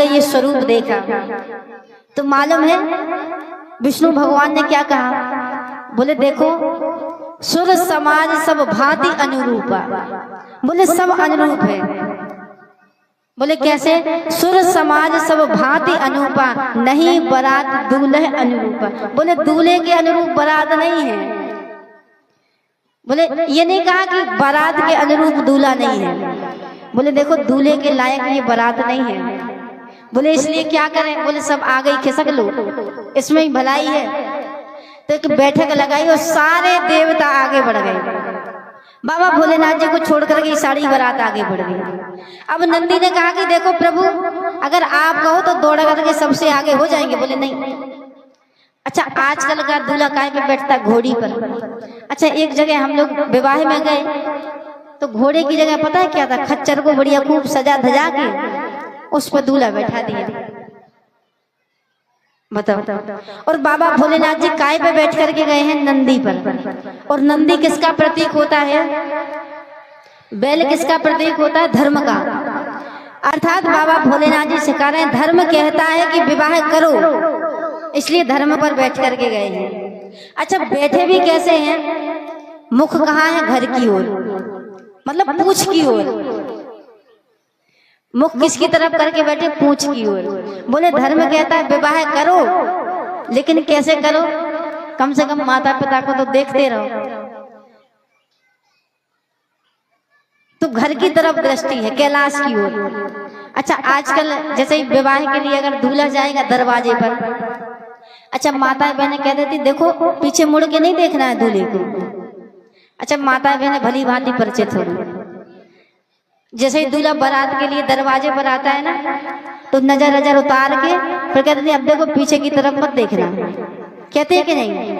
ये स्वरूप देखा तो मालूम है विष्णु भगवान ने क्या कहा? बोले देखो सुर समाज सब भांति अनुरूपा। बोले सब अनुरूप है। बोले कैसे? सुर समाज सब भांति अनुरूपा, नहीं बारात दूल्हे अनुरूपा। बोले दूल्हे के अनुरूप बारात नहीं है। बोले ये नहीं कहा कि बारात के अनुरूप दूल्हा नहीं है। बोले देखो दूल्हे के लायक ये बारात नहीं है। बोले इसलिए क्या करें? बोले सब आ गई खिसक लो, इसमें ही भलाई है। तो एक बैठक लगाई और सारे देवता आगे बढ़ गए। बाबा भोलेनाथ जी को छोड़ करके सारी बारात आगे बढ़ गई। अब नंदी ने कहा कि देखो प्रभु अगर आप कहो तो दौड़ करके सबसे आगे हो जाएंगे। बोले नहीं। अच्छा आजकल का दूल्हा काय पे बैठता? घोड़ी पर। अच्छा एक जगह हम लोग विवाह में गए तो घोड़े की जगह पता है क्या था? खच्चर को बढ़िया खूब सजा धजा के उस पर दूल्हा बैठा दिया। बताओ। और बाबा भोलेनाथ जी काय पे बैठ करके गए हैं? नंदी पर। और नंदी किसका प्रतीक होता है? बैल किसका प्रतीक होता है? धर्म का। अर्थात बाबा भोलेनाथ जी सिखा रहे हैं धर्म कहता है कि विवाह करो, इसलिए धर्म पर बैठ करके गए हैं। अच्छा बैठे भी कैसे हैं? मुख कहाँ है? घर की ओर, मतलब पूंछ की ओर। मुख किसकी तरफ करके बैठे? पूंछ की ओर। बोले धर्म कहता है विवाह करो, लेकिन कैसे करो? कम से कम माता पिता को तो देखते रहो। तो घर की तरफ दृष्टि है, कैलाश की ओर। अच्छा आजकल जैसे विवाह के लिए अगर दूल्हा जाएगा दरवाजे पर, अच्छा माता बहनें कह देती देखो पीछे मुड़ के नहीं देखना है दूल्हे को। अच्छा माता बहनें भली भांति परिचित हो। जैसे ही दूल्हा बारात के लिए दरवाजे पर आता है ना तो नजर नजर उतार के फिर कहते थे अब देखो पीछे की तरफ मत देखना। कहते हैं कि नहीं?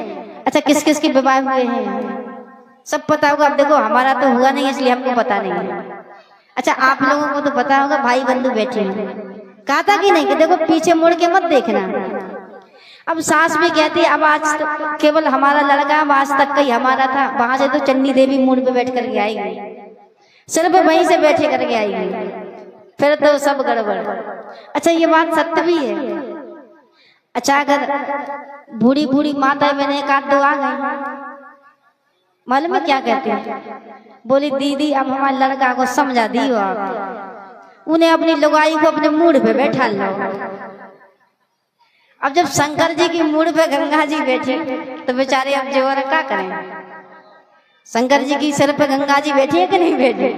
अच्छा किस किस के विवाह हुए हैं सब पता होगा। अब देखो हमारा तो हुआ नहीं इसलिए हमको पता नहीं है। अच्छा आप लोगों को तो पता होगा, भाई बंधु बैठे हैं। कहा था कि नहीं कि देखो पीछे मुड़ के मत देखना। अब सास भी कहती है अब आज तो केवल हमारा लड़का, अब आज तक का ही हमारा था, वहां से तो चंडी देवी मुड़ पे बैठ करके आएगी, सिर्फ वहीं से बैठे करके आएगी, फिर तो सब गड़बड़। अच्छा ये बात सत्य भी है। अच्छा अगर बूढ़ी बूढ़ी माता मैंने एक आध दो आ गई, मालूम है क्या कहते हैं? बोली दीदी अब हमारे लड़का को समझा दियो आप, उन्हें अपनी लुगाई को अपने मूड पे बैठा लो। अब जब शंकर जी की मूड पे गंगा जी बैठे तो बेचारे अब जो और क्या करें? शंकर जी की सिर पे गंगा जी बैठी है कि नहीं बैठे?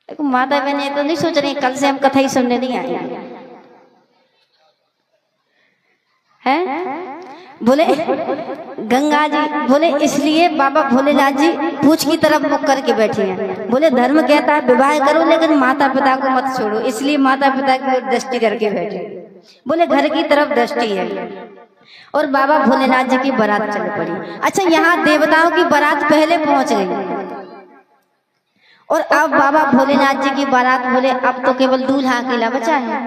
देखो माता बहने तो नहीं सोच रही कल से हम कथा ही सुनने नहीं आए हैं। बोले गंगा जी, बोले इसलिए बाबा भोलेनाथ जी पूंछ की तरफ मुख करके बैठे हैं। बोले धर्म कहता है विवाह करो लेकिन माता पिता को मत छोड़ो, इसलिए माता पिता की ओर दृष्टि करके बैठे। बोले घर की तरफ दृष्टि है। और बाबा भोलेनाथ जी की बारात चल पड़ी। अच्छा यहाँ देवताओं की बारात पहले पहुंच गई और अब बाबा भोलेनाथ जी की बारात, बोले अब तो केवल दूल्हा अकेला बचा है।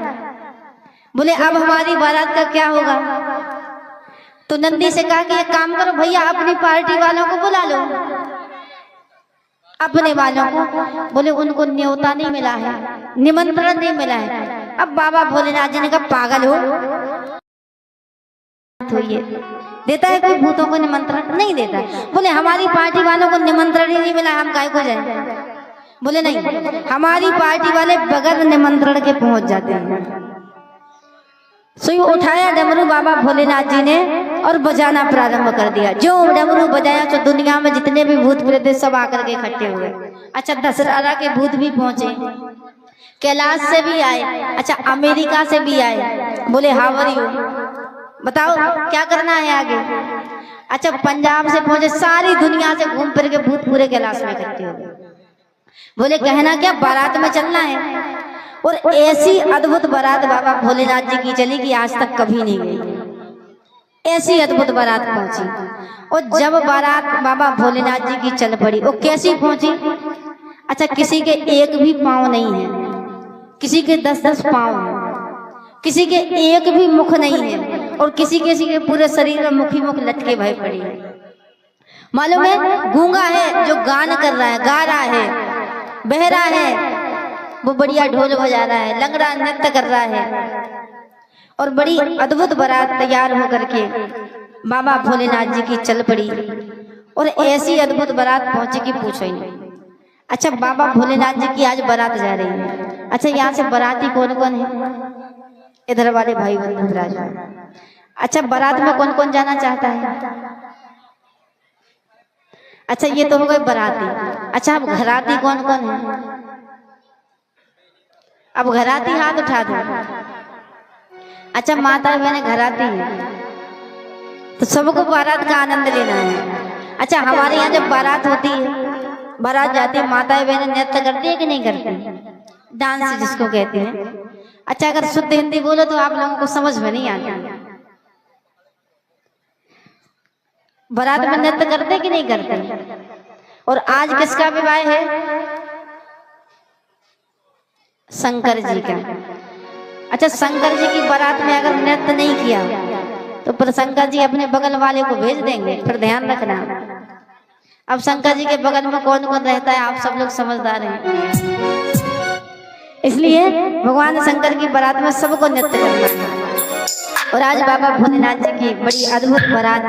बोले अब हमारी बारात का क्या होगा? तो नंदी से कहा कि एक काम करो भैया अपनी पार्टी वालों को बुला लो, अपने वालों को। बोले उनको न्योता नहीं मिला है, निमंत्रण नहीं मिला है। अब बाबा भोलेनाथ जी ने कहा पागल हो, देता है कोई भूतों को निमंत्रण? नहीं देता। बोले हमारी पार्टी वालों को निमंत्रण ही नहीं मिला, हम काय को जाए? बोले नहीं, हमारी पार्टी वाले बगैर निमंत्रण के पहुंच जाते हैं। सो उठाया डमरू बाबा भोलेनाथ जी ने और बजाना प्रारंभ कर दिया। जो डमरू बजाया तो दुनिया में जितने भी भूत प्रेत सब आकर के इकट्ठे हुए। अच्छा दशहरा के भूत भी पहुंचे, कैलाश से भी आए, अच्छा अमेरिका से भी आए। बोले हाउ आर यू, बताओ क्या करना है आगे? अच्छा पंजाब से पहुंचे, सारी दुनिया से घूम फिर के भूत पूरे कैलाश में इकट्ठे हो गए। बोले कहना क्या, बारात में चलना है। और ऐसी अद्भुत बारात बाबा भोलेनाथ जी की चली कि आज तक कभी नहीं गई। ऐसी अद्भुत बारात पहुंची। और जब बारात बाबा भोलेनाथ जी की चल पड़ी, वो कैसी पहुंची? अच्छा किसी के एक भी पांव नहीं है, किसी के 10-10 पांव है, किसी के एक भी मुख नहीं है, और किसी के पूरे शरीर में मुख ही मुख लटके भय पड़ी है। मालूम है गूंगा है जो गान कर रहा है, गा रहा है, बहरा है, वो बढ़िया ढोल बजा रहा है, लंगड़ा नृत्य कर रहा है, और बड़ी अद्भुत बारात तैयार होकर के बाबा भोलेनाथ जी की चल पड़ी। और ऐसी अद्भुत बारात पहुंची कि पूछो ही नहीं। अच्छा, बाबा भोलेनाथ जी की आज बारात जा रही है। अच्छा, यहाँ से बाराती कौन कौन है? इधर वाले भाई बंधु विराजमान। अच्छा, बारात में कौन कौन जाना चाहता है? अच्छा, ये तो हो गए बाराती। अच्छा, अब घराती कौन कौन है? अब घराती हाथ उठा दो। अच्छा, माता बहने घराती है, तो सबको बारात का आनंद लेना है। अच्छा, हमारे यहाँ जब बारात होती है, बारात जाती है, माताएं बहनें नृत्य करती है कि नहीं करती? डांस जिसको कहते हैं। अच्छा, अगर शुद्ध हिंदी बोलो तो आप लोगों को समझ में नहीं आती। बारात में नृत्य करते कि नहीं करते? और आज किसका विवाह है? शंकर जी का। अच्छा, शंकर जी की बारात में अगर नृत्य नहीं किया तो फिर शंकर जी अपने बगल वाले को भेज देंगे। फिर ध्यान रखना, अब शंकर जी के बगल में कौन कौन रहता है, आप सब लोग समझदार हैं, इसलिए भगवान शंकर की बारात में सबको नृत्य करना है। और आज बाबा भोलेनाथ जी की बड़ी अद्भुत बारात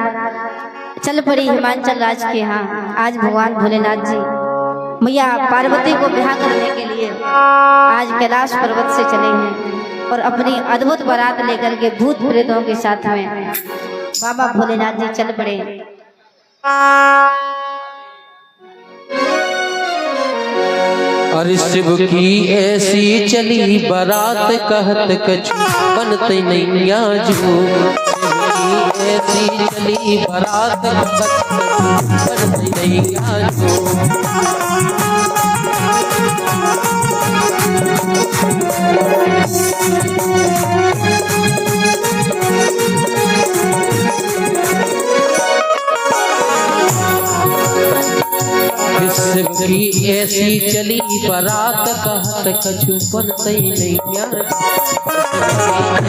चल पड़ी हिमाचल राज्य के यहाँ। आज भगवान भोलेनाथ जी मैया पार्वती को ब्याह करने के लिए आज कैलाश पर्वत से चले हैं, और अपनी अद्भुत बारात लेकर के भूत प्रेतों के साथ में बाबा भोलेनाथ जी चल पड़े। अरे शिव की ऐसी चली बारात कहत कछु बनते नैया जो। ऐसी चली बारात कहत कछु बनते नैया जो। शिव की ऐसी चली बारात कहत कछु बनते नैया।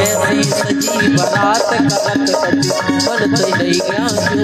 ऐसी सजी बारात कहत कछु बनते नैया जो।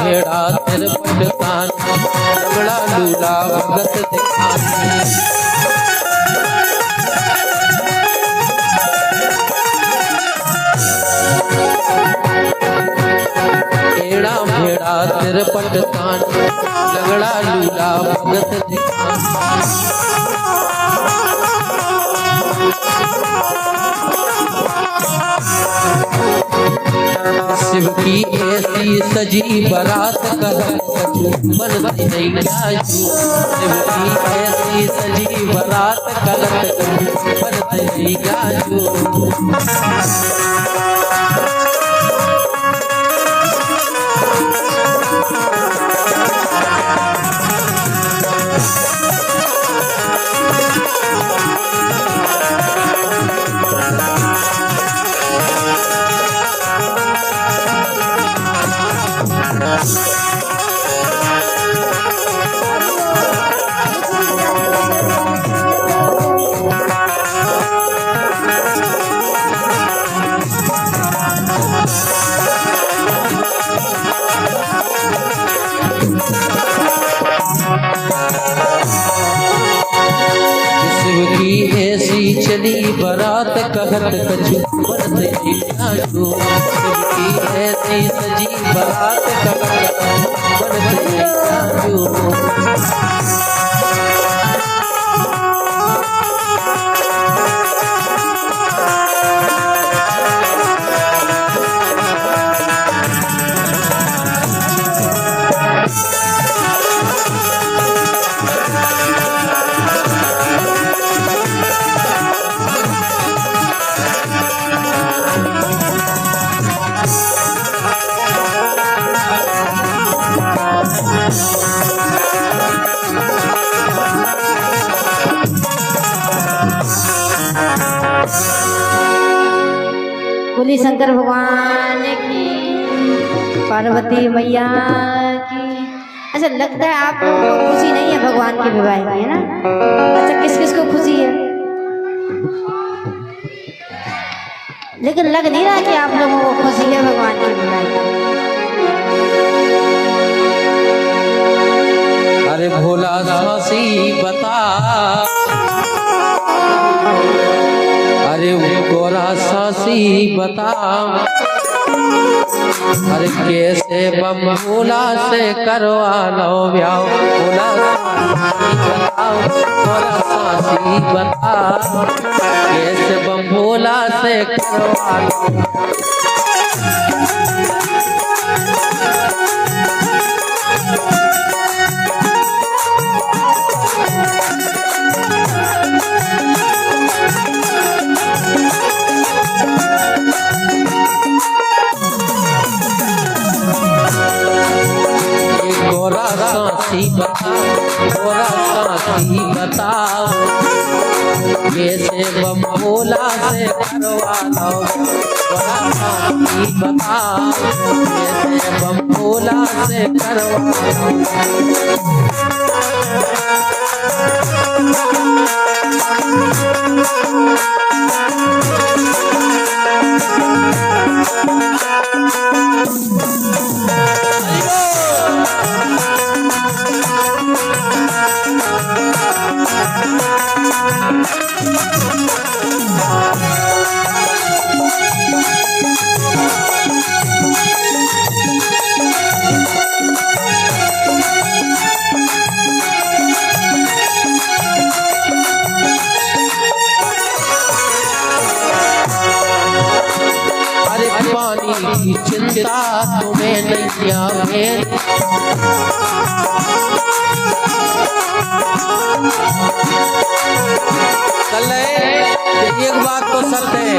भेड़ा तिरपट कान लंगड़ा लूला भगत दिखाने। भेड़ा भेड़ा तिरपट कान लंगड़ा लूला भगत दिखाने। शिव की ऐसी सजी बारात कहत कछु बनते नैया जो। शिव की ऐसी सजी बारात कहत कछु बनते नैया जो। शिव की ऐसी चली बारात कहत कछु बनते नैया जो। शिव की ऐसी सजी बारात कहत कछु बनते नैया जो। बोली शंकर भगवान की, पार्वती मैया की। अच्छा, लगता है आप लोगों को खुशी नहीं है भगवान के विवाह की, है ना? अच्छा, किस किस को खुशी है? लेकिन लग नहीं रहा कि आप लोगों को खुशी है भगवान के विवाह की। अरे भोला सासी बता, अरे गोरा सासी बता, अरे कैसे बम भोला से करवा लो ब्याह। भोला सासी बताओ, गोरा सासी बता, कैसे बम भोला से करवा लो। गोरा सासी बताओ, गोरा सासी बताओ, कैसे बम भोला से करवा लो। गोरा सासी बताओ, कैसे बम भोला से करवा लो। पानी की चिंता तुम्हें नहीं आवे, एक बात तो सत्य है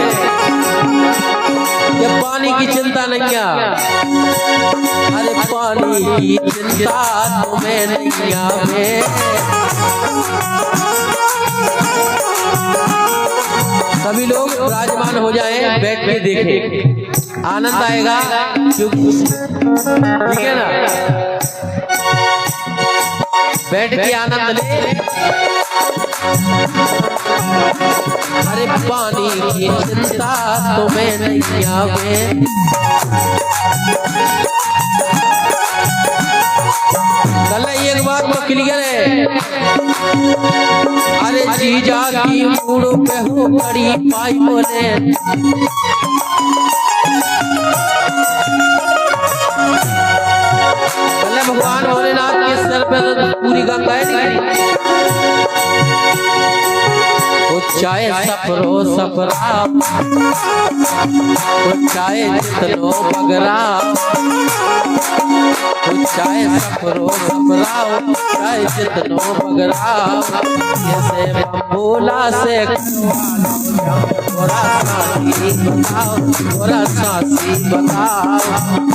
कि पानी की चिंता नहीं आ। अरे पानी की चिंता तुम्हें नहीं आवे, सभी लोग विराजमान हो जाएं, बैठ के देखें, आनंद आएगा। ठीक है ना? बैठ के आनंद ले। अरे पानी की चिंता तुम्हें नहीं आवे, कल एक बात तो क्लियर है। अरे जीजा की मूड़ों पे हो बड़ी पाई बोले, कल भगवान भोलेनाथ के सर पे पूरी गंगा है। चाहे सफरो सफरा, चाहे जितनो बगरा, चाहे सफरो सफरा, चाहे जितनो बगरा, जैसे भोला से गोरा सासी बताओ, गोरा सासी बताओ,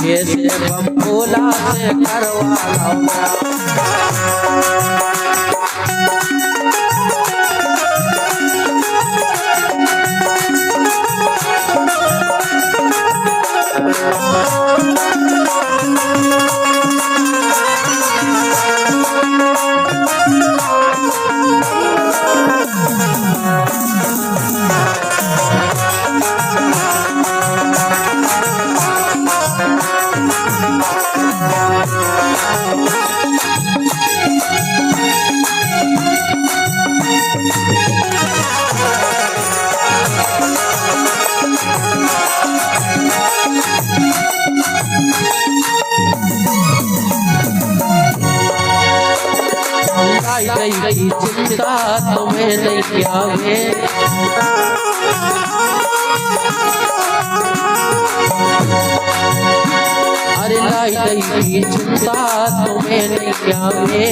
कैसे भोला से करवा लो। की चिंता तुम्हें नहीं आवे, अरे लाई की चिंता तुम्हें नहीं आवे,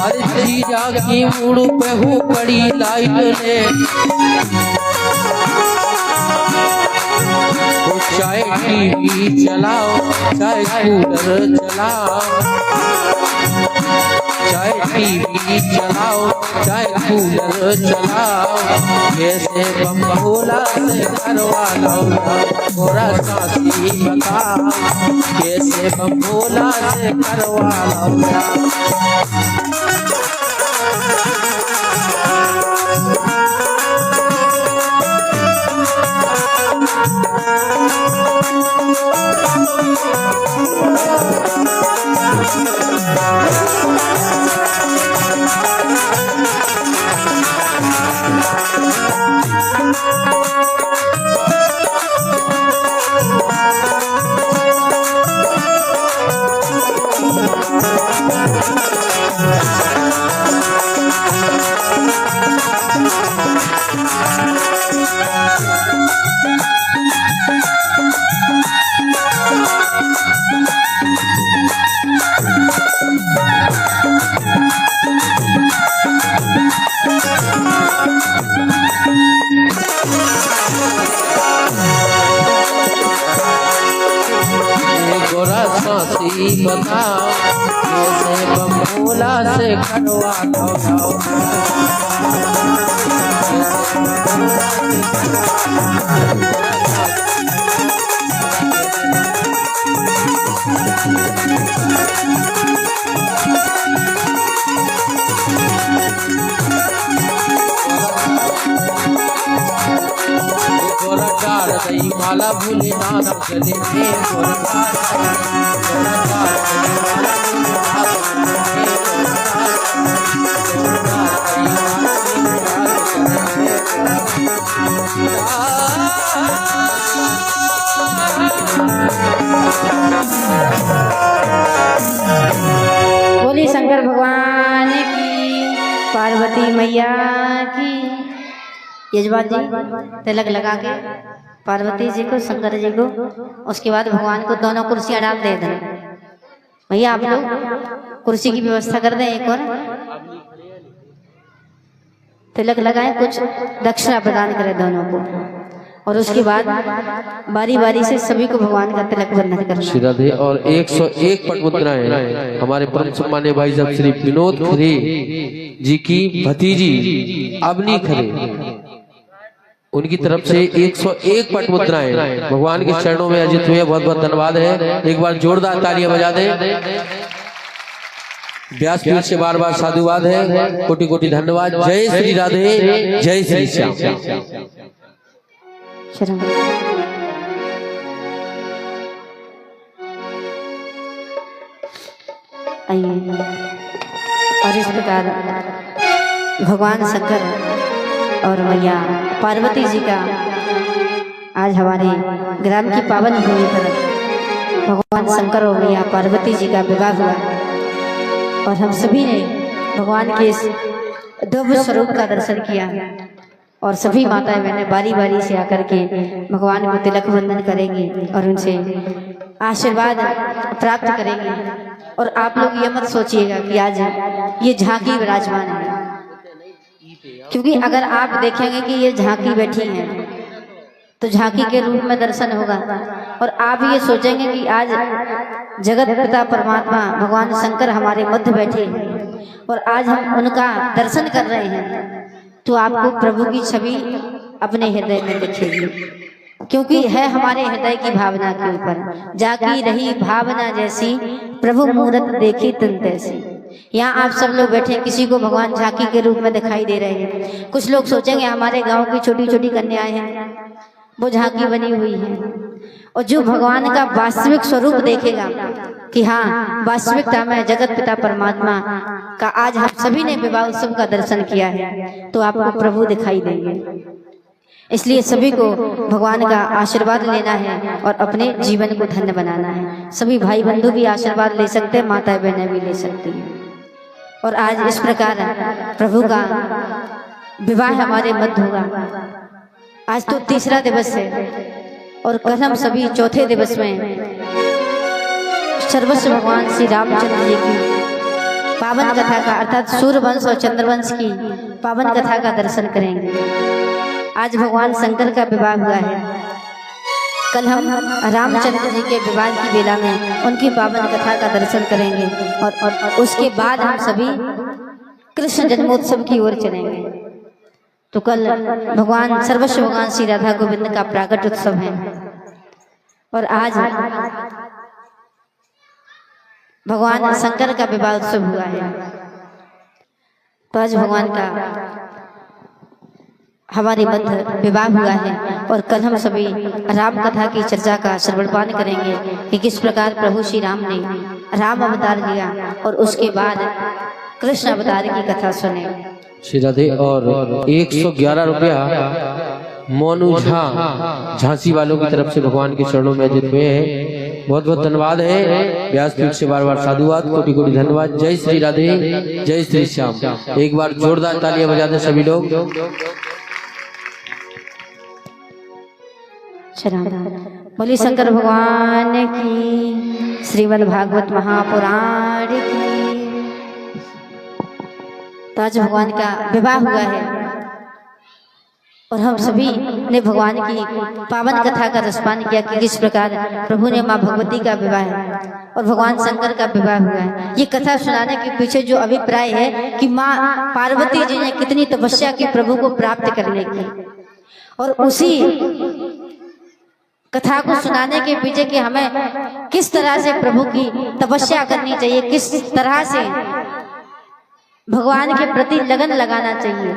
अरे जीजा की मुड़ पे हूँ पड़ी लाइट ने, चाहे टीवी चलाओ चाहे कूलर चलाओ, चाहे टीवी चलाओ चाहे कूलर चलाओ, कैसे बम भोला से घर वाला थोड़ा साथी बताओ, कैसे बम भोला से घर वाला। गोरा साथी बताओ, कैसे बम भोला से करवा लो। गोरा डाल दई माला भूले नाम चले थे, गोरा बोली शंकर भगवान की, पार्वती मैया की। यजमान जी तिलक लगा के पार्वती जी को शंकर जी को, उसके बाद भगवान को दोनों कुर्सियां डाल दे दें। भैया आप लोग कुर्सी की व्यवस्था कर दें एक और, तिलक लगाएं, कुछ दक्षिणा प्रदान करें दोनों को, और उसके बाद बारी बारी से सभी को भगवान का तिलक बंधन करना। श्री राधे। और 101 पट मुद्राएं हमारे परम सम्मान्य भाई साहब श्री विनोद खरे जी की भतीजी अवनी खरे, उनकी तरफ से 101 पट मुद्राएं भगवान के चरणों में अर्जित हुए। बहुत बहुत धन्यवाद है। एक बार जोरदार तालियां बजा दें। व्यासपीठ से बार बार साधुवाद है, कोटि कोटि धन्यवाद। जय श्री राधे, जय श्री श्याम। शरण आइए। और इस प्रकार भगवान शंकर और मैया पार्वती जी का आज हमारे ग्राम की पावन भूमि पर भगवान शंकर और मैया पार्वती जी का विवाह हुआ, और हम सभी ने भगवान के इस दिव्य स्वरूप का दर्शन किया, और सभी माताएं बहनें बारी बारी से आकर के भगवान को तिलक वंदन करेंगे और उनसे आशीर्वाद प्राप्त करेंगे। और आप लोग ये मत सोचिएगा कि आज ये झांकी विराजमान है, क्योंकि अगर आप देखेंगे कि ये झांकी बैठी है तो झांकी के रूप में दर्शन होगा, और आप ये सोचेंगे कि आज जगत पिता परमात्मा भगवान शंकर हमारे मध्य बैठे हैं और आज हम उनका दर्शन कर रहे हैं, तो आपको प्रभु की छवि अपने हृदय में दिखेगी, क्योंकि है हमारे हृदय की भावना के ऊपर। जागी रही भावना जैसी, प्रभु मूरत देखी तन तैसी। यहाँ आप सब लोग बैठे, किसी को भगवान झांकी के रूप में दिखाई दे रहे हैं। कुछ लोग सोचेंगे हमारे गांव की छोटी छोटी कन्याएं हैं, वो झांकी बनी हुई है, और जो भगवान का वास्तविक स्वरूप देखेगा कि हाँ वास्तविकता में जगत पिता परमात्मा का आज हम सभी ने विवाह उत्सव का दर्शन किया है, तो आपको प्रभु दिखाई देंगे। इसलिए सभी को भगवान का आशीर्वाद लेना है और अपने जीवन को धन्य बनाना है। सभी भाई बंधु भी आशीर्वाद ले सकते हैं, माता बहनें भी ले सकती हैं। और आज इस प्रकार प्रभु का विवाह हमारे मध्य होगा। आज तो तीसरा दिवस है, और कल हम सभी चौथे दिवस में सर्वस्व भगवान श्री रामचंद्र जी की पावन कथा का, अर्थात सूर्यवंश और चंद्रवंश की पावन कथा का दर्शन करेंगे। आज भगवान शंकर का विवाह हुआ है, कल हम रामचंद्र जी के विवाह की बेला में उनकी पावन कथा का दर्शन करेंगे और उसके बाद हम सभी कृष्ण जन्मोत्सव की ओर चलेंगे। तो कल भगवान सर्वस्व भगवान श्री राधा गोविंद का प्राकट उत्सव है और आज भगवान शंकर का विवाह उत्सव हुआ है। तो आज भगवान का हमारे मध्य विवाह हुआ है और कल हम सभी राम कथा की चर्चा का श्रवणपान करेंगे कि किस प्रकार प्रभु श्री राम ने राम अवतार लिया और उसके बाद कृष्ण अवतार की कथा सुने। श्री राधे। और 111 रुपया मोनू झा झांसी वालों की तरफ से भगवान के चरणों में अर्जित हुए हैं। बहुत बहुत धन्यवाद है। व्यासपीठ से बार बार साधुवाद, कोटि कोटि धन्यवाद। जय श्री राधे, जय श्री श्याम। एक बार जोरदार तालियां बजा दें सभी लोग। बोली शंकर भगवान की, श्रीमद् भागवत महापुराण की। तो आज भगवान का विवाह हुआ है और हम सभी ने भगवान की पावन कथा का रसपान किया कि किस प्रकार प्रभु ने माँ भगवती का विवाह और भगवान शंकर का विवाह हुआ है। ये कथा सुनाने के पीछे जो अभिप्राय है कि माँ पार्वती जी ने कितनी तपस्या की प्रभु को प्राप्त करने की, और उसी कथा को सुनाने के पीछे कि हमें किस तरह से प्रभु की तपस्या करनी चाहिए, किस तरह से भगवान के प्रति लगन लगाना चाहिए।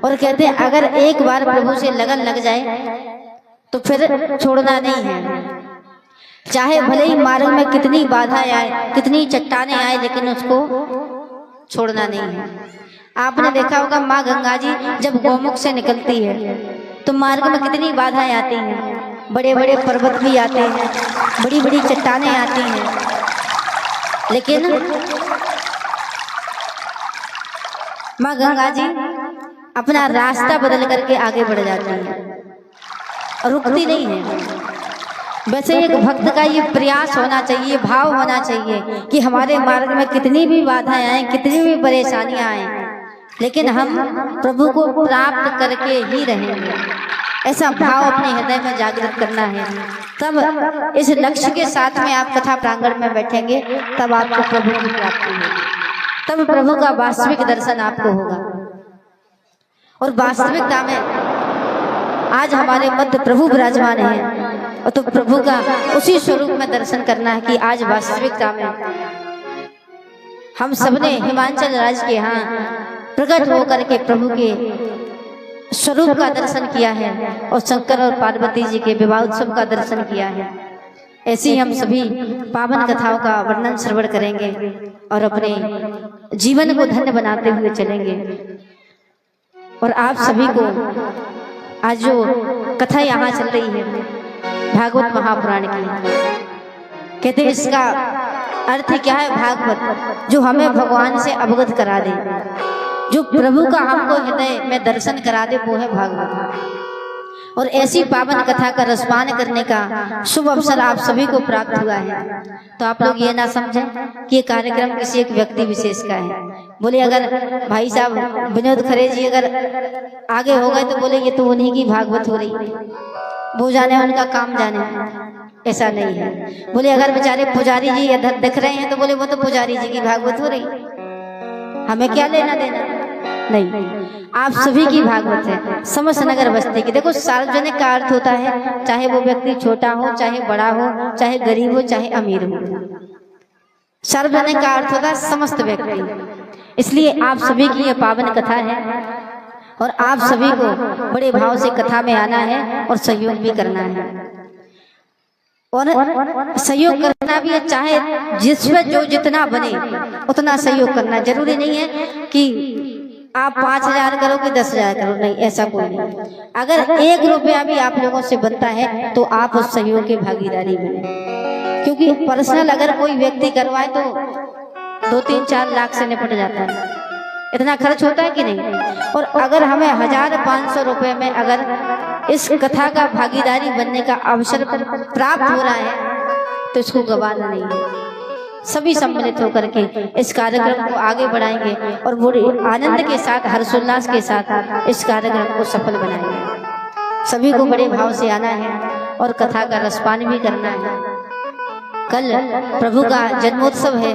और कहते हैं अगर एक बार प्रभु से लगन लग जाए तो फिर छोड़ना नहीं है। चाहे भले ही मार्ग में कितनी बाधाएं आए, कितनी चट्टानें आए, लेकिन उसको छोड़ना नहीं है। आपने देखा होगा माँ गंगा जी जब गौमुख से निकलती है तो मार्ग में कितनी बाधाएं आती हैं, बड़े बड़े पर्वत भी आते हैं, बड़ी बड़ी चट्टानें आती हैं, लेकिन माँ गंगा जी अपना रास्ता बदल करके आगे बढ़ जाती है और रुकती नहीं है। वैसे एक भक्त का ये प्रयास होना चाहिए, भाव होना चाहिए कि हमारे मार्ग में कितनी भी बाधाएं आए, कितनी भी परेशानियां आए, लेकिन हम प्रभु को प्राप्त करके ही रहेंगे। ऐसा भाव अपने हृदय में जागृत करना है। तब इस लक्ष्य के साथ में आप कथा प्रांगण में बैठेंगे, तब आपको प्रभु की प्राप्ति होगी, तब प्रभु का वास्तविक दर्शन आपको होगा। और वास्तविकता में आज हमारे मध्य प्रभु विराजमान है, और तो प्रभु का उसी स्वरूप में दर्शन करना है कि आज वास्तविकता में हम सबने हिमाचल राज्य के यहाँ प्रकट होकर के प्रभु के स्वरूप का दर्शन किया है और शंकर और पार्वती जी के विवाह उत्सव का दर्शन किया है। ऐसे ही हम सभी पावन कथाओं का वर्णन श्रवण करेंगे और अपने जीवन को धन्य बनाते हुए चलेंगे। और आप सभी को आज जो कथा यहाँ चल रही है भागवत महापुराण की, कहते हैं इसका अर्थ क्या है? भागवत जो हमें भगवान से अवगत करा दे, जो प्रभु का हमको हृदय में दर्शन करा दे, वो है भागवत। और ऐसी पावन कथा का रसपान करने का शुभ अवसर आप सभी को प्राप्त हुआ है। तो आप लोग ये ना समझें कि ये कार्यक्रम किसी एक व्यक्ति विशेष का है। बोले अगर भाई साहब विनोद खरे जी अगर आगे हो गए तो बोले ये तो उन्हीं की भागवत हो रही, वो जाने उनका काम जाने। ऐसा नहीं है। बोले अगर बेचारे पुजारी जी इधर दिख रहे हैं तो बोले वो तो पुजारी जी की भागवत हो रही, हमें क्या लेना देना। नहीं, आप सभी की भागवत है, समस्त नगर बस्ती की। देखो सार्वजनिक का अर्थ होता है चाहे वो व्यक्ति छोटा हो, चाहे बड़ा हो, चाहे गरीब हो, चाहे अमीर हो। सार्वजनिक का अर्थ होता है समस्त व्यक्ति। इसलिए आप सभी की यह पावन कथा है और आप सभी को बड़े भाव से कथा में आना है और सहयोग भी करना है। और सहयोग करना भी है, चाहे जिसमें जो जितना बने उतना सहयोग करना। जरूरी नहीं है कि आप 5,000 करो कि 10,000 करो, नहीं, ऐसा कोई नहीं। अगर 1 रुपया भी आप लोगों से बनता है तो आप उस सहयोग की भागीदारी बने, क्योंकि पर्सनल अगर कोई व्यक्ति करवाए तो 2-3-4 लाख से निपट जाता है। इतना खर्च होता है कि नहीं। और अगर हमें 1,500 रुपए में अगर इस कथा का भागीदारी बनने का अवसर प्राप्त हो रहा है तो इसको गवाना नहीं है। सभी सम्मिलित होकर के इस कार्यक्रम को आगे बढ़ाएंगे और बड़े आनंद के साथ, हर्षोल्लास के साथ इस कार्यक्रम को सफल बनाएंगे। सभी को बड़े भाव से आना है और कथा का रसपान भी करना है। कल प्रभु का जन्मोत्सव है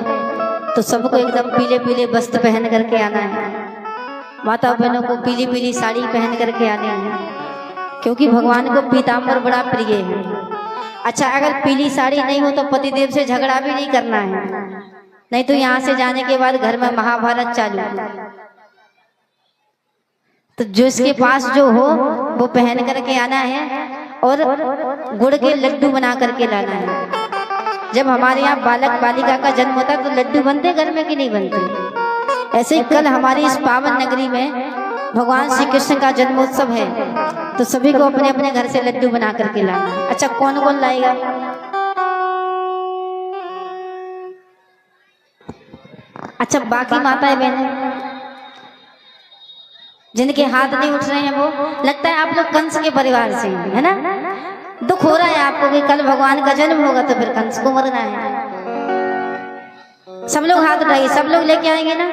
तो सबको एकदम पीले पीले वस्त्र पहन करके आना है। माता बहनों को पीली पीली साड़ी पहन करके आनी है, क्योंकि भगवान को पीताम्बर बड़ा प्रिय है। अच्छा, अगर पीली साड़ी नहीं हो तो पतिदेव से झगड़ा भी नहीं करना है, नहीं तो यहाँ से जाने के बाद घर में महाभारत चालू। तो जो इसके पास जो हो वो पहन करके आना है और गुड़ के लड्डू बना करके लाना है। जब हमारे यहाँ बालक बालिका का जन्म होता है तो लड्डू बनते घर में कि नहीं बनते। ऐसे ही कल हमारी इस पावन नगरी में भगवान श्री कृष्ण का जन्मोत्सव है तो सभी को अपने अपने घर से लड्डू बना करके लाना है। अच्छा, कौन कौन लाएगा? अच्छा, बाकी माताएं बहनें जिनके हाथ नहीं उठ रहे हैं, वो लगता है आप लोग कंस के परिवार से हैं, है ना? दुख हो रहा है आपको कि कल भगवान का जन्म होगा तो फिर कंस को मरना है। सब लोग हाथ उठाइए, सब लोग लेके आएंगे ना।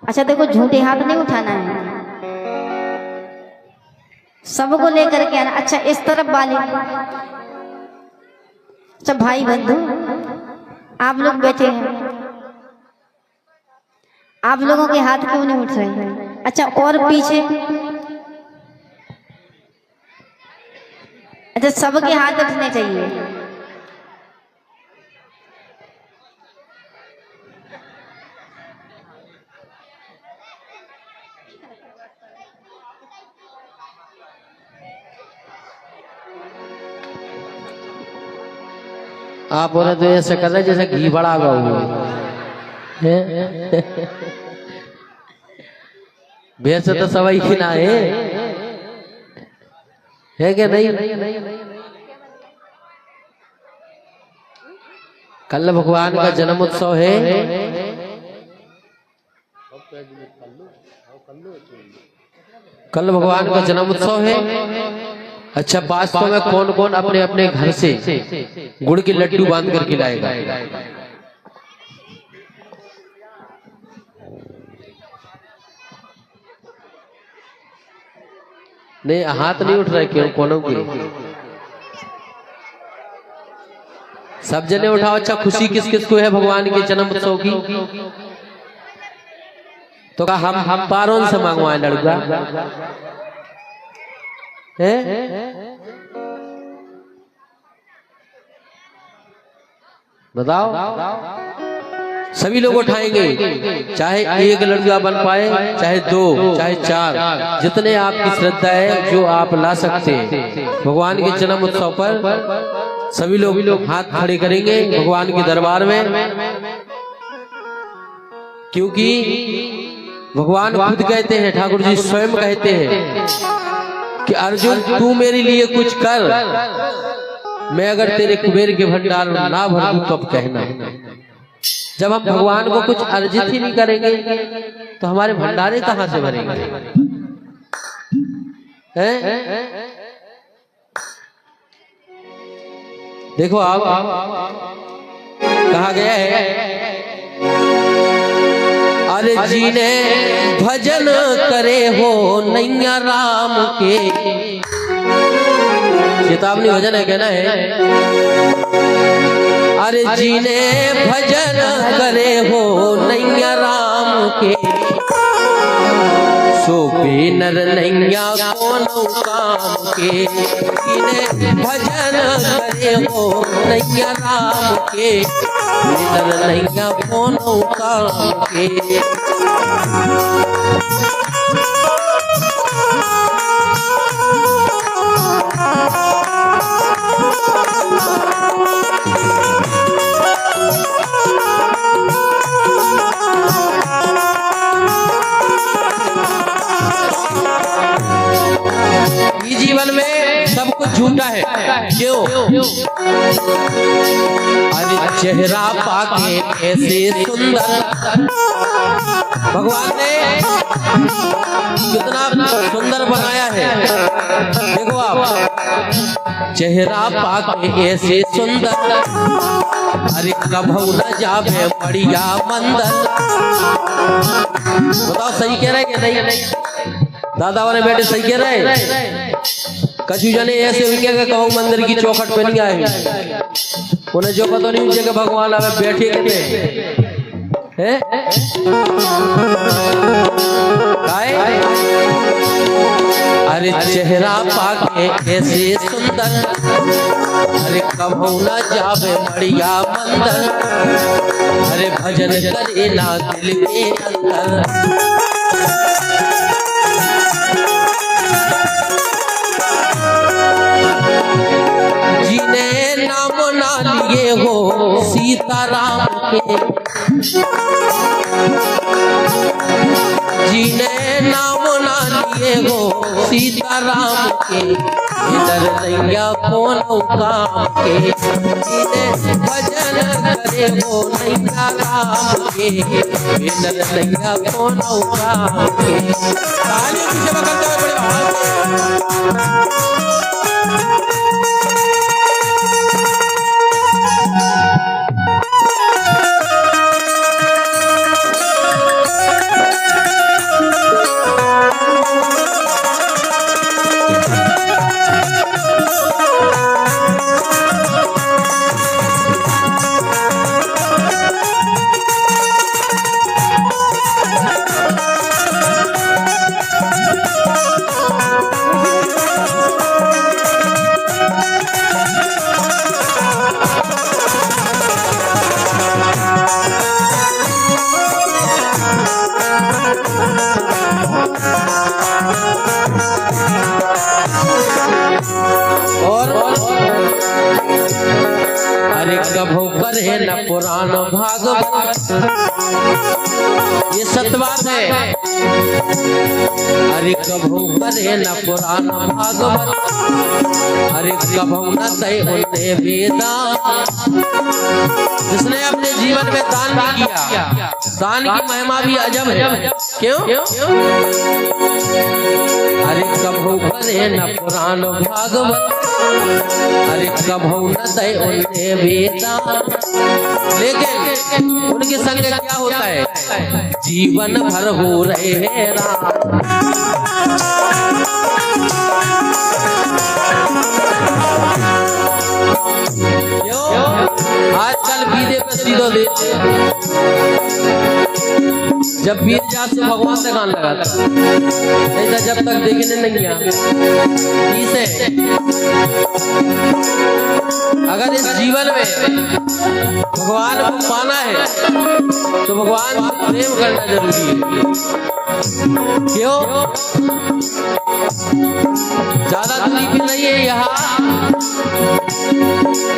अच्छा देखो, झूठे हाथ नहीं उठाना है, सबको लेकर के आना। अच्छा, इस तरफ वाले, अच्छा भाई बंधु आप लोग बैठे हैं, आप लोगों के हाथ क्यों नहीं उठ रहे हैं? अच्छा, और पीछे, अच्छा सबके हाथ उठने चाहिए। आप बोले तो ऐसे कर रहे जैसे घी बड़ा गया हुआ भैंस तो सवाई खिना है क्या नहीं? कल भगवान का जन्म उत्सव है। कल भगवान का जन्म उत्सव है। अच्छा, वास्तव में कौन कौन अपने अपने घर से गुड़ के लड्डू बांध कर खिलाएगा? नहीं, हाथ नहीं उठ रहे क्यों? कौनों की सब जने उठाओ। अच्छा, खुशी किस किस को है भगवान के जन्म उत्सव की? तो कहा हम पारों से मांगवाए लड़का है। बताओ, सभी लोग उठाएंगे, चाहे एक लड़का बन पाए, चाहे दो, चाहे चार, जितने आपकी श्रद्धा है जो आप ला सकते हैं। भगवान के जन्म उत्सव पर सभी लोग हाथ खड़े करेंगे भगवान के दरबार में, क्योंकि भगवान खुद कहते हैं, ठाकुर जी स्वयं कहते हैं कि अर्जुन तू मेरे लिए कुछ कर, मैं अगर तेरे कुबेर के भंडार ना भर दूं तो अब कहना। जब हम भगवान को कुछ अर्जित ही नहीं करेंगे तो हमारे भंडारे कहां से भरेंगे? हैं? देखो आप कहा गया है, अरे जीने भजन करे हो नैया राम के। चेतावनी भजन है, कहना है, अरे जीने भजन करे हो नैया राम के, सो नर नैया कौन काम के। जीने भजन करे हो नैया राम के, नर नैया कौन काम के। जीवन में सब कुछ झूठा है, क्यों? अरे चेहरा पाके ऐसे सुंदर भगवान ने कितना सुंदर बनाया है। देखो आप, चेहरा पाके ऐसे सुंदर, अरे कभू न जावे बढ़िया मंदर। बताओ सही कह रहे कि नहीं? दादा वाले बेटे सही कह रहे? कछु जने ऐसे हुई क्या कहूँ मंदिर की चौखट पे नहीं आए उन्हें जो पता नहीं मुझे भगवान आवे बैठे कहते हैं अरे चेहरा पाके ऐसे सुंदर अरे कभू ना जावे बढ़िया मंदिर अरे भजन करे ना दिल के अंदर जिने नाम ना लिए हो सीताराम के जिने नाम ना लिए हो सीताराम के इधर नैया कौन काम के जिने भजन करे हो नैया राम के इधर नैया कौन काम के तालियों की सेवा करते हुए बड़े भाव अरे कभू करे न पुराण भागवत ये सत्य बात है अरे कभू करे न पुराण भागवत अरे कभू न तय उन्हें वेदा जिसने अपने जीवन में दान भी किया दान की महिमा भी अजब है क्यों अरे कभू करे न पुराण भागवत अरे कभू न दे उन्हें वेदा लेकिन उनके संग क्या होता है जीवन भर हो रहे हैं राम आजकल बीदे पे सीधो दे जब बीत जात से भगवान से गान लगाता नहीं तो जब तक देखने नहीं आ इसे अगर इस जीवन में भगवान को पाना है तो भगवान से प्रेम करना जरूरी है क्यों ज्यादा दूरी पे नहीं है यहाँ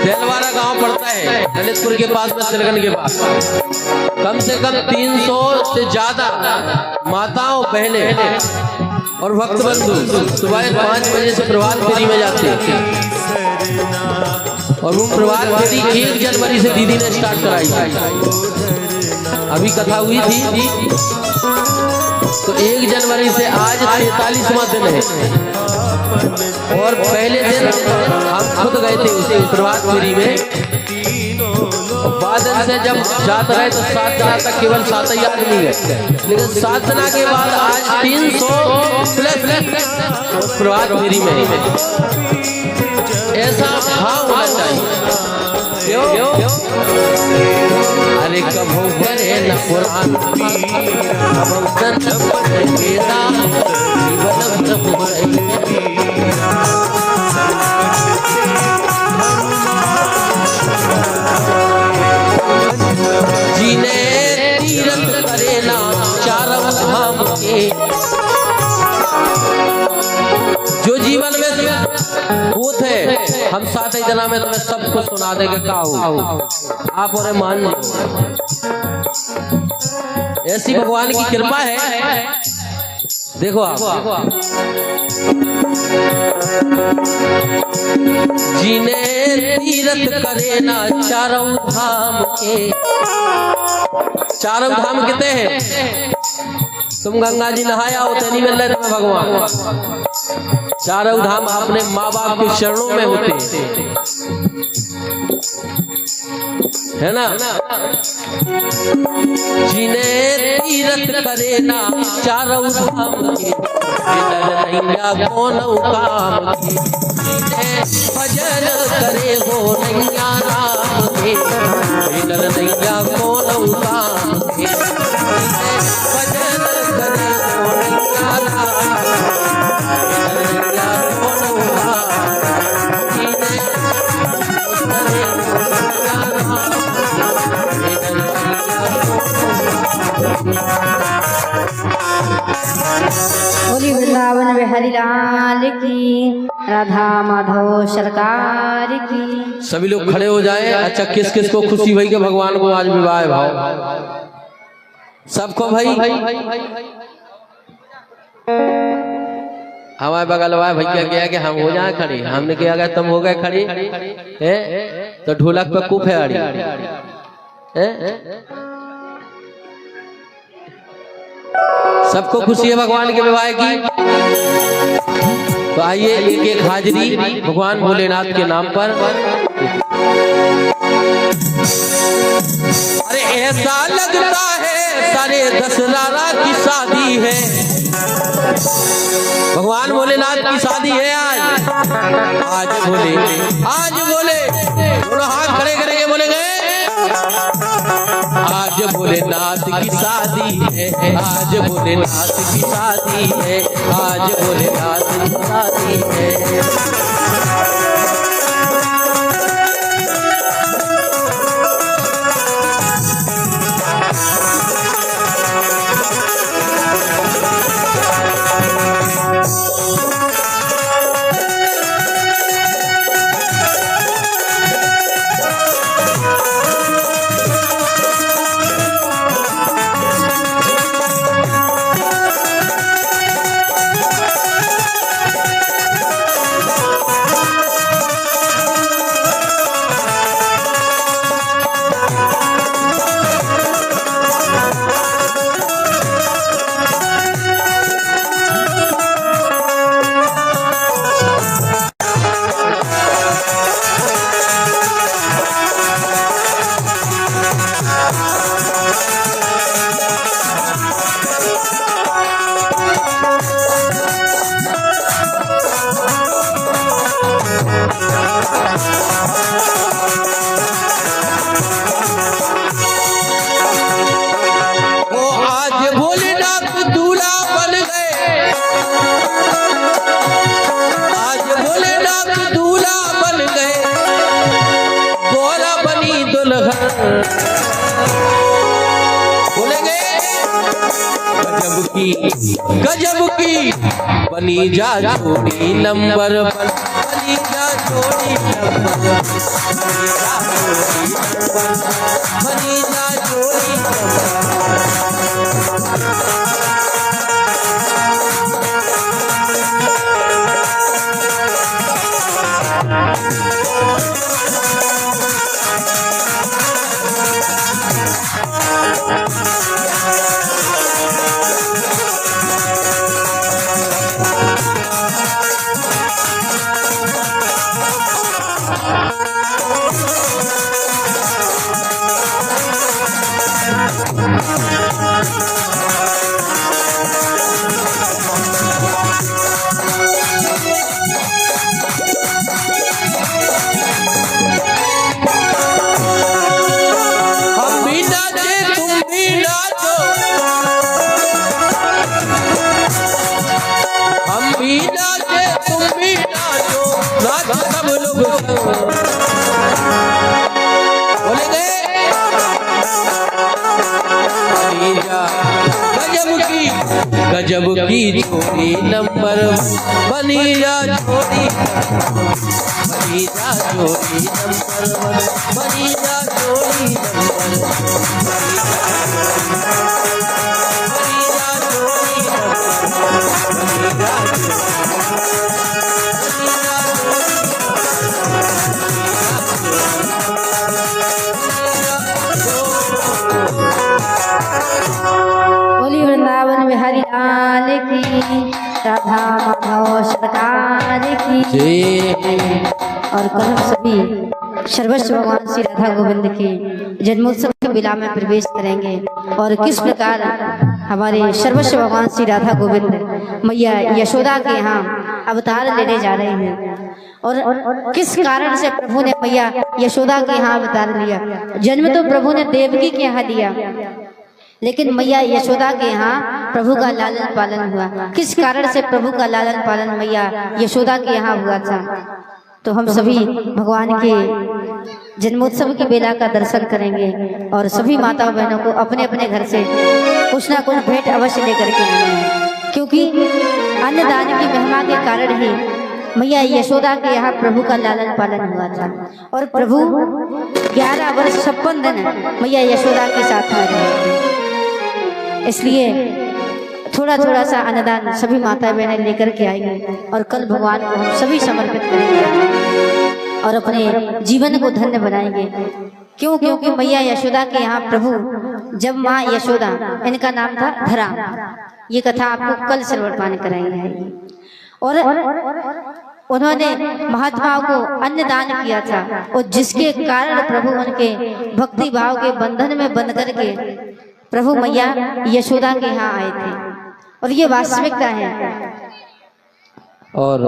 देलवारा गांव पड़ता है ललितपुर के पास में तिलगन के पास कम से कम 300 से ज्यादा माताओं बहनें और भक्त बंधु सुबह 5 बजे से प्रभात फेरी में जाते हैं और वो प्रभात फेरी 1 जनवरी से दीदी ने स्टार्ट कराई अभी कथा हुई थी तो 1 जनवरी से आज 43वां दिन है और पहले दिन हम खुद गए थे उसे प्रभात फेरी में बाद से जब जात रहे तो 7 जना तक केवल 7 ही आदमी गए लेकिन 7 जना के बाद आज 300 प्लस प्रभात फेरी में ऐसा भाव होना चाहिए क्यों अरे कभू करे न पुराण जीने तीरथ करे ना चारों धाम के जो जीवन में भूत है हम 7 जना में तुम्हें सब कुछ सुना देंगे का हो आप उन्हें मान लो ऐसी भगवान की कृपा है देखो आप जिने तीरथ करे ना चारों धाम के चारों धाम कितने हैं तुम गंगा जी नहाया होते नहीं मिल रहे तुम्हें भगवान चारों धाम अपने माँ बाप के चरणों में होते है ना। जिन्हें तीरथ करे ना चारों धाम के, नैया कौन काम के। जिन्हें भजन करे हो नैया राम के, नैया कौन काम के। जिन्हें भजन करे हो नैया राम के, नैया कौन काम के। बोली वृंदावन बिहारी लाल की, राधा माधव सरकार की। सभी लोग खड़े हो जाएं। अच्छा, किस किस को खुशी हुई कि भगवान को आज विवाह भाव? सबको भाई। हमारे बगल वाले भैया क्या कि हम हो जाए खड़ी, हमने क्या गया तुम हो गए खड़ी है, तो ढोलक पे कूफ है अड़ी है। सबको खुशी है भगवान के विवाह की। तो आइए एक एक हाजिरी भगवान भोलेनाथ के नाम पर। अरे ऐसा लगता है सारे दशहरा की शादी है। भगवान भोलेनाथ की शादी है आज। आज बोले दोनों हाथ खड़े करेंगे, बोलेंगे आज भोलेनाथ की शादी है, आज भोलेनाथ की शादी है, आज भोलेनाथ की शादी है। बोलेंगे गजब की बनी जा जोड़ी नंबर वन, बनी जा जोड़ी नंबर वन, बनी जा जोड़ी नंबर गजब की जोड़ी नंबर बनी जा जोड़ी, बनी जा जोड़ी नंबर, बनी जा जोड़ी नंबर, बनी जा जोड़ी बोली वृंदावन बिहारी लाल की, राधा माधव सरकार की। और करो सभी सर्वस्व भगवान श्री राधा गोविंद के जन्मोत्सव के विला में प्रवेश करेंगे और किस प्रकार हमारे सर्वस्व भगवान श्री राधा गोविंद मैया यशोदा के यहाँ अवतार लेने जा रहे हैं और किस कारण से प्रभु ने मैया यशोदा के यहाँ अवतार लिया। जन्म तो प्रभु ने देवकी के यहाँ दिया, लेकिन मैया यशोदा के यहाँ प्रभु का लालन पालन हुआ। किस कारण से प्रभु का लालन पालन मैया यशोदा के यहाँ हुआ था? तो हम सभी भगवान के जन्मोत्सव की बेला का दर्शन करेंगे और सभी माताओं बहनों को अपने अपने घर से कुछ ना कुछ भेंट अवश्य लेकर के आएंगे, क्योंकि अन्नदान की महिमा के कारण ही मैया यशोदा के यहाँ प्रभु का लालन पालन हुआ था और प्रभु 11 वर्ष 56 दिन मैया यशोदा के साथ में रहे। इसलिए थोड़ा थोड़ा सा अन्नदान सभी माता बहनें लेकर के आएंगे और कल भगवान को हम सभी समर्पित करेंगे और अपने जीवन को धन्य बनाएंगे। क्यों? क्योंकि मैया यशोदा के यहाँ प्रभु, जब माँ यशोदा, इनका नाम था धरा, ये कथा आपको कल श्रवण पान कराएंगे। और उन्होंने महात्माओं को अन्नदान किया था और जिसके कारण प्रभु उनके भक्ति भाव के बंधन में बंध करके प्रभु मैया यशोदा के यहाँ आए थे और ये वास्तविकता है। और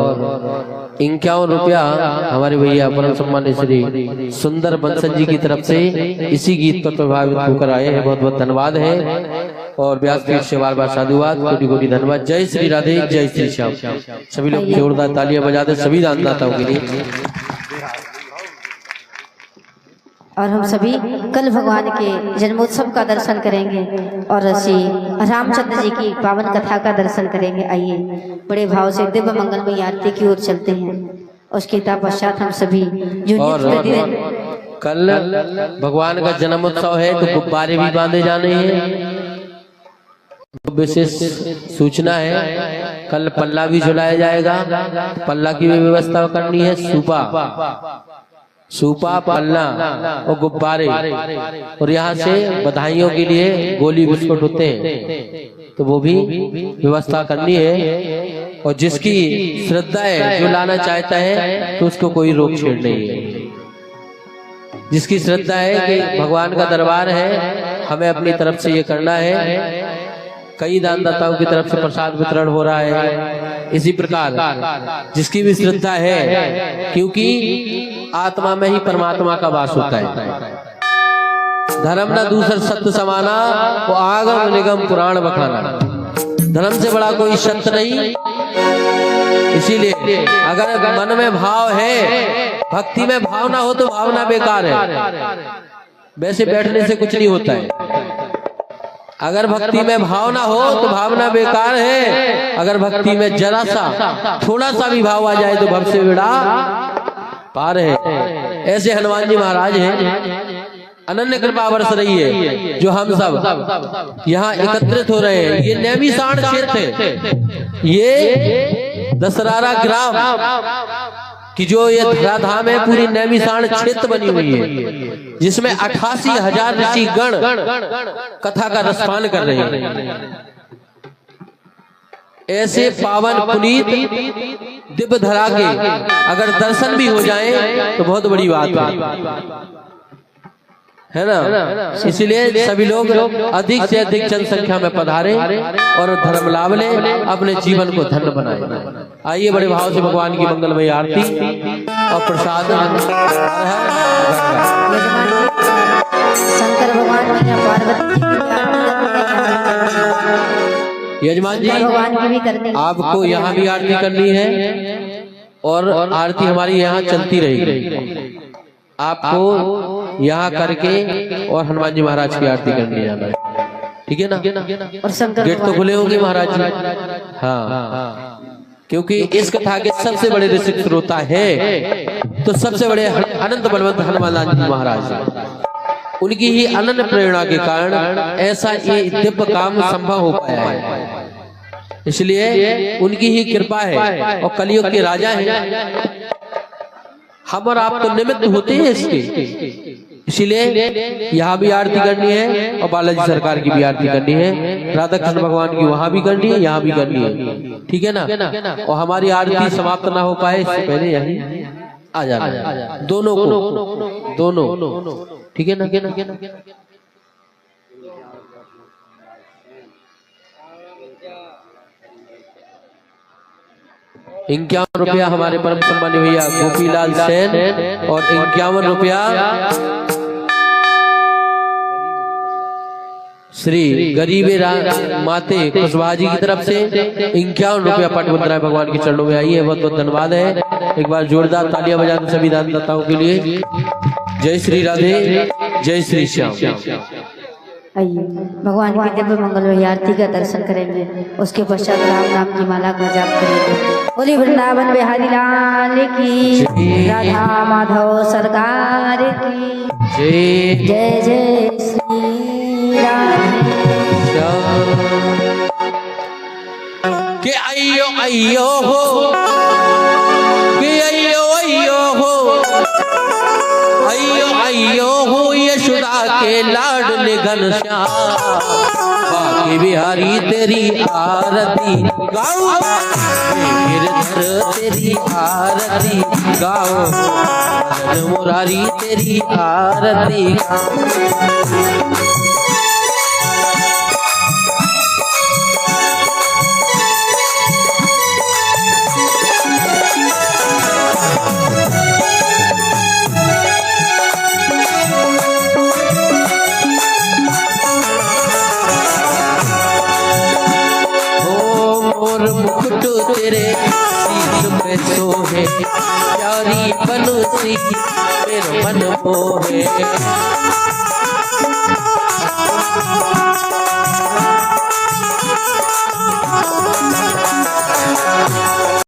51 रुपया हमारे भैया परम सम्मानित श्री सुंदर बंसल जी की तरफ से इसी गीत पर प्रभावित होकर आए हैं। बहुत बहुत धन्यवाद है और व्यास पीठ से बार बार साधुवाद, कोटि कोटि धन्यवाद। जय श्री राधे, जय श्री श्याम। सभी लोग जोरदार तालियां बजाते सभी दानदाताओं के लिए। और हम सभी कल भगवान के जन्मोत्सव का दर्शन करेंगे और श्री रामचंद्र जी की पावन कथा का दर्शन करेंगे। आइए बड़े भाव से दिव्य मंगलमयी आरती की ओर चलते हैं। उसके पश्चात हम सभी जो प्रतिदिन कल भगवान का जन्मोत्सव है तो गुब्बारे भी बांधे जाने हैं। विशेष सूचना है, कल पल्ला भी झुलाया जाएगा, पल्ला की भी व्यवस्था करनी है। सूपा, पल्ला और गुब्बारे, और यहाँ से बधाइयों के लिए गोली बिस्कुट होते हैं तो वो भी व्यवस्था करनी है। और जिसकी श्रद्धा है, जो लाना चाहता है तो उसको कोई रोक छेड़ नहीं है। जिसकी श्रद्धा है कि भगवान का दरबार है, हमें अपनी तरफ से ये करना है। कई दानदाताओं की तरफ से प्रसाद वितरण हो रहा है। इसी प्रकार जिसकी भी श्रद्धा है, क्योंकि आत्मा में ही परमात्मा का वास होता है। धर्म न दूसर सत्य समाना, वो आगम निगम पुराण बखाना। धर्म से बड़ा कोई सत्य नहीं। इसीलिए अगर मन में भाव है, भक्ति में भाव ना हो तो भावना बेकार है। वैसे बैठने से कुछ नहीं होता है। अगर भक्ति में भाव ना हो तो भावना बेकार है। अगर भक्ति में जरा सा थोड़ा सा भी भाव आ जाए तो भव से बेड़ा पार है। ऐसे हनुमान जी महाराज हैं, अनन्य कृपा बरस रही है जो हम सब यहाँ एकत्रित हो रहे हैं। ये नैमिषारण्य क्षेत्र है, ये दशहरा ग्राम कि जो ये धराधाम है, पूरी नैमिषारण्य क्षेत्र बनी हुई है, जिसमें 88,000 ऋषि गण कथा का रसपान कर रहे हैं। ऐसे पावन पुनीत दिव्य धरा के अगर दर्शन भी हो जाए तो बहुत बड़ी बात है ना। इसलिए सभी लोग अधिक से अधिक जनसंख्या में पधारे और धर्म लाभ ले, अपने जीवन को धन्य बनाए। आइए बड़े भाव से भगवान की मंगलमयी आरती और प्रसाद। शंकर भगवान मैया पार्वती यजमान जी, भगवान की भी करनी, आपको यहाँ भी आरती करनी है और आरती हमारी यहाँ चलती रहेगी। आपको यहाँ करके और हनुमान जी महाराज की आरती करनी जाना है, ठीक है ना। और शंकर गेट तो खुले होंगे महाराज जी। हाँ, क्योंकि इस कथा के सबसे बड़े ऋषि श्रोता है तो सबसे बड़े अनंत बलवंत हनुमान जी महाराज, उनकी ही अनन्य प्रेरणा के कारण ऐसा ये दिव्य काम संभव हो पाया है। इसलिए उनकी ही कृपा है और कलयुग के राजा हैं। हम और आप तो निमित्त होते हैं इसके। इसीलिए यहाँ भी आरती करनी है और बालाजी सरकार की भी आरती करनी है। राधा कृष्ण भगवान की वहां भी करनी है, यहाँ भी करनी है, ठीक है ना। और हमारी आरती समाप्त ना हो पाए इससे पहले यही आ जाना, दोनों को, दोनों, ठीक है ना? 51 रुपया हमारे परम सम्मानीय भैया गोपीलाल सेन और 51 रुपया श्री गरीबे माते कुशवाहा जी की तरफ से 51 रुपया पट मुद्राएं भगवान के चरणों में आई है। बहुत बहुत धन्यवाद है। एक बार जोरदार तालियां बजाने सभी दानदाताओं के लिए। जय श्री राधे, जय श्री श्याम। आइए भगवान की दिव्य मंगल वही आरती का दर्शन करेंगे, उसके पश्चात राम नाम की माला का जाप करेंगे। बोली वृंदावन बिहारी लाल की, राधा माधव सरकार की जय। जय जय श्री राधे के अयो अयो हो, के अयो अयो हो, अयो अयो हो यशोदा के लाडले घनश्याम। बाकी बिहारी तेरी आरती गाओ, गिरधर तेरी आरती गाओ, मुरारी तेरी आरती मुकुट तेरे शीश पे सोहे, प्यारी बंसी मेरा मन मोहे।